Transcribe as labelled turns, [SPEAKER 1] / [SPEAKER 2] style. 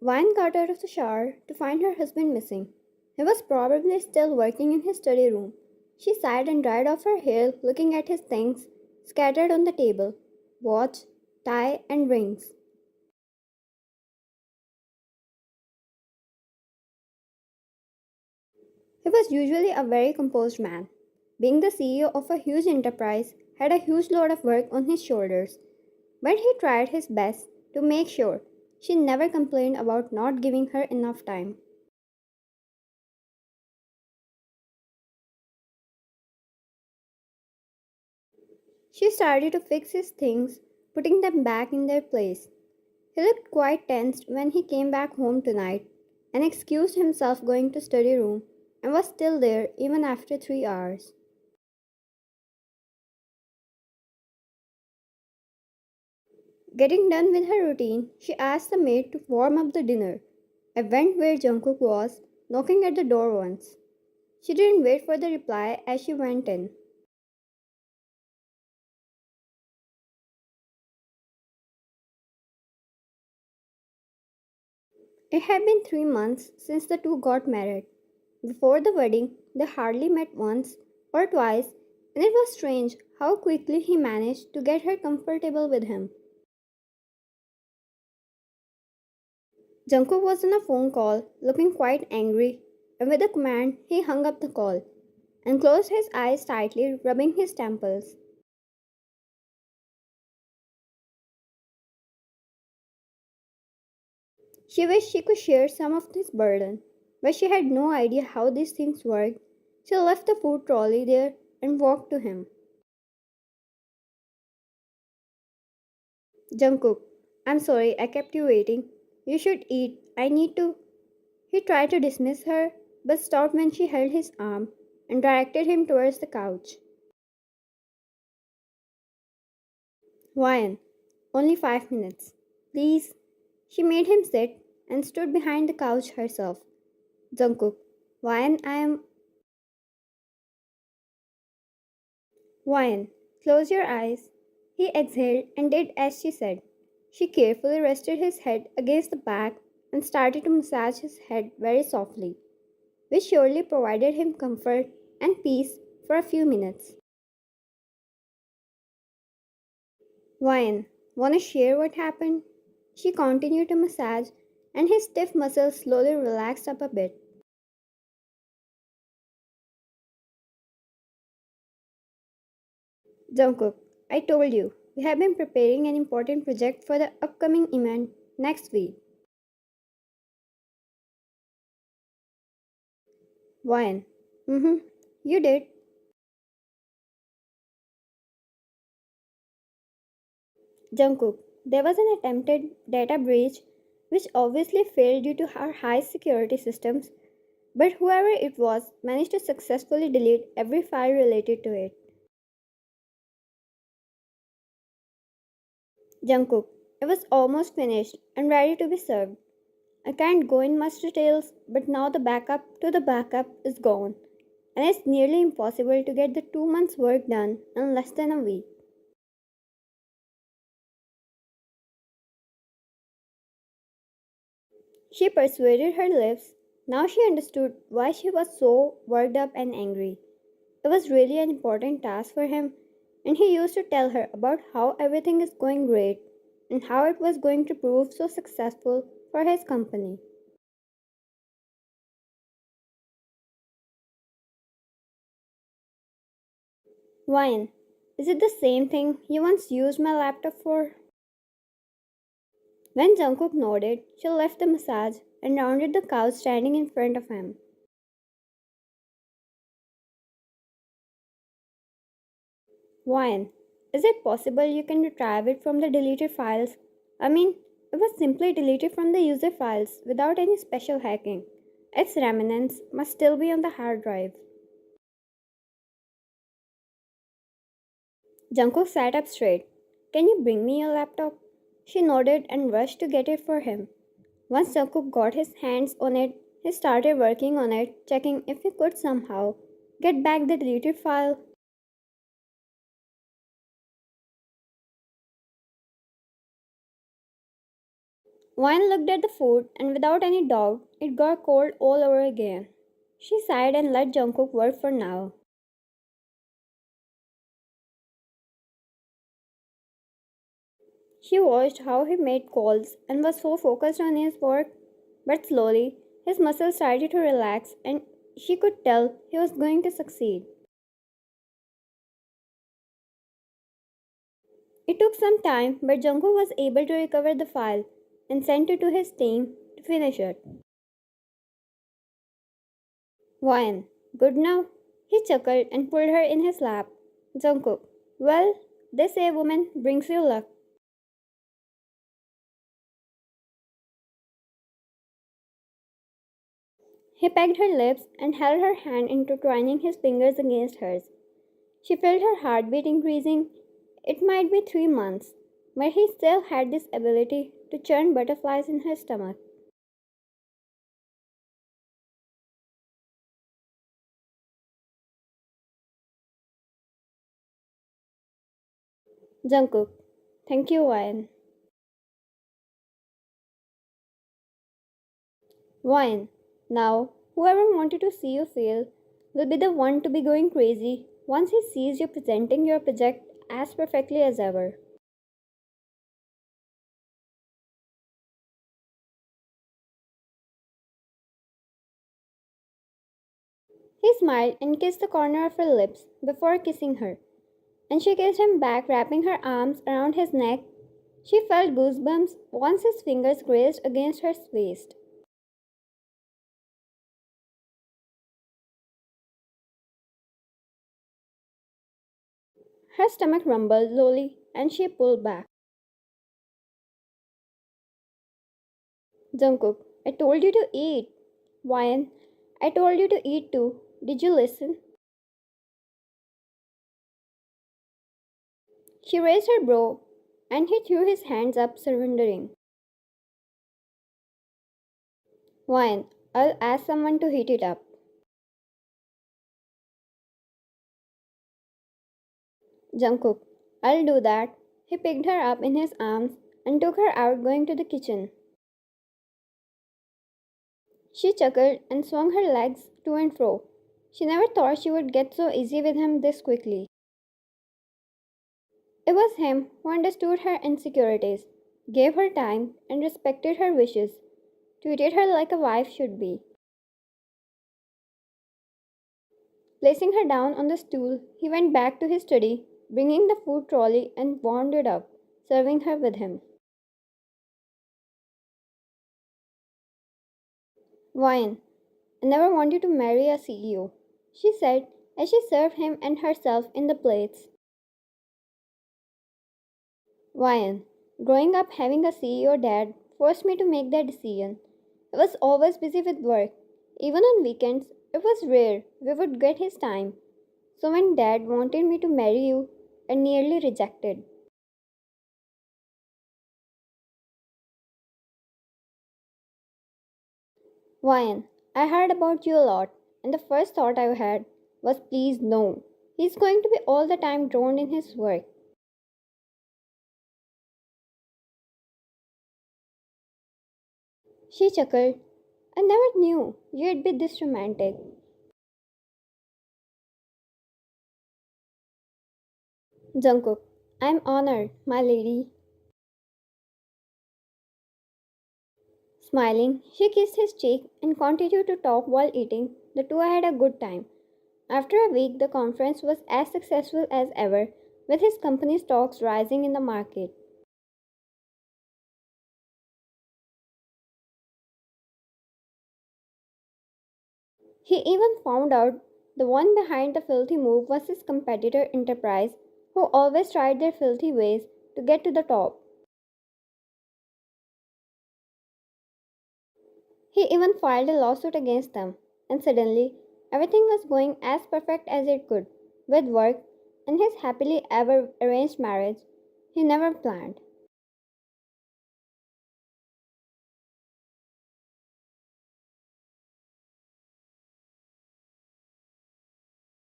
[SPEAKER 1] Vine got out of the shower to find her husband missing. He was probably still working in his study room. She sighed and dried off her hair looking at his things scattered on the table: watch, tie, and rings. He was usually a very composed man. Being the CEO of a huge enterprise, had a huge load of work on his shoulders, but he tried his best to make sure she never complained about not giving her enough time. She started to fix his things, putting them back in their place. He looked quite tensed when he came back home tonight and excused himself going to study room and was still there even after 3 hours. Getting done with her routine, she asked the maid to warm up the dinner. I went where Jungkook was, knocking at the door once. She didn't wait for the reply as she went in. It had been 3 months since the two got married. Before the wedding, they hardly met once or twice, and it was strange how quickly he managed to get her comfortable with him. Jungkook was on a phone call, looking quite angry, and with a command, he hung up the call and closed his eyes tightly, rubbing his temples. She wished she could share some of this burden, but she had no idea how these things worked. She left the food trolley there and walked to him. Jungkook, I'm sorry I kept you waiting. You should eat. I need to. He tried to dismiss her, but stopped when she held his arm and directed him towards the couch. Ryan, only 5 minutes. Please. She made him sit and stood behind the couch herself. Jungkook, Ryan, I am. Ryan, close your eyes. He exhaled and did as she said. She carefully rested his head against the back and started to massage his head very softly, which surely provided him comfort and peace for a few minutes. Ryan, wanna share what happened? She continued to massage, and his stiff muscles slowly relaxed up a bit. Jungkook, I told you, we have been preparing an important project for the upcoming event next week. Ryan, mm-hmm, you did. Jungkook, there was an attempted data breach which obviously failed due to our high security systems, but whoever it was managed to successfully delete every file related to it. Jungkook, it was almost finished and ready to be served. I can't go in much details, but now the backup to the backup is gone, and it's nearly impossible to get the 2 months' work done in less than a week. She persuaded her lips. Now she understood why she was so worked up and angry. It was really an important task for him, and he used to tell her about how everything is going great and how it was going to prove so successful for his company. Ryan, is it the same thing you once used my laptop for? When Jungkook nodded, she left the massage and rounded the couch standing in front of him. Ryan, is it possible you can retrieve it from the deleted files? I mean, it was simply deleted from the user files without any special hacking. Its remnants must still be on the hard drive. Jungkook sat up straight. Can you bring me your laptop? She nodded and rushed to get it for him. Once Jungkook got his hands on it, he started working on it, checking if he could somehow get back the deleted file. Wine looked at the food, and without any doubt, it got cold all over again. She sighed and let Jungkook work for now. She watched how he made calls and was so focused on his work, but slowly his muscles started to relax and she could tell he was going to succeed. It took some time, but Jungkook was able to recover the file and sent it to his team to finish it. Wine, good now? He chuckled and pulled her in his lap. Jungkook, well, they say a woman brings you luck. He pecked her lips and held her hand intertwining his fingers against hers. She felt her heartbeat increasing. It might be 3 months, but he still had this ability to churn butterflies in her stomach. Jungkook, thank you, Wine. Wine, now, whoever wanted to see you fail will be the one to be going crazy once he sees you presenting your project as perfectly as ever. He smiled and kissed the corner of her lips before kissing her, and she kissed him back, wrapping her arms around his neck. She felt goosebumps once his fingers grazed against her waist. Her stomach rumbled slowly and she pulled back. Jungkook, I told you to eat. Wyan, I told you to eat too. Did you listen? She raised her brow and he threw his hands up, surrendering. Wyan, I'll ask someone to heat it up. Jungkook, I'll do that. He picked her up in his arms and took her out, going to the kitchen. She chuckled and swung her legs to and fro. She never thought she would get so easy with him this quickly. It was him who understood her insecurities, gave her time, and respected her wishes, treated her like a wife should be. Placing her down on the stool, he went back to his study, bringing the food trolley and warmed it up, serving her with him. Wine, I never wanted to marry a CEO, she said as she served him and herself in the plates. Wine, growing up having a CEO dad forced me to make that decision. I was always busy with work. Even on weekends, it was rare we would get his time. So when dad wanted me to marry you, I nearly rejected. Wyan, I heard about you a lot, and the first thought I had was please no. He's going to be all the time drowned in his work. She chuckled. I never knew you'd be this romantic. Jungkook, I'm honored, my lady. Smiling, she kissed his cheek and continued to talk while eating. The two had a good time. After a week, the conference was as successful as ever, with his company's stocks rising in the market. He even found out the one behind the filthy move was his competitor Enterprise, who always tried their filthy ways to get to the top. He even filed a lawsuit against them, and suddenly everything was going as perfect as it could, with work and his happily ever arranged marriage he never planned.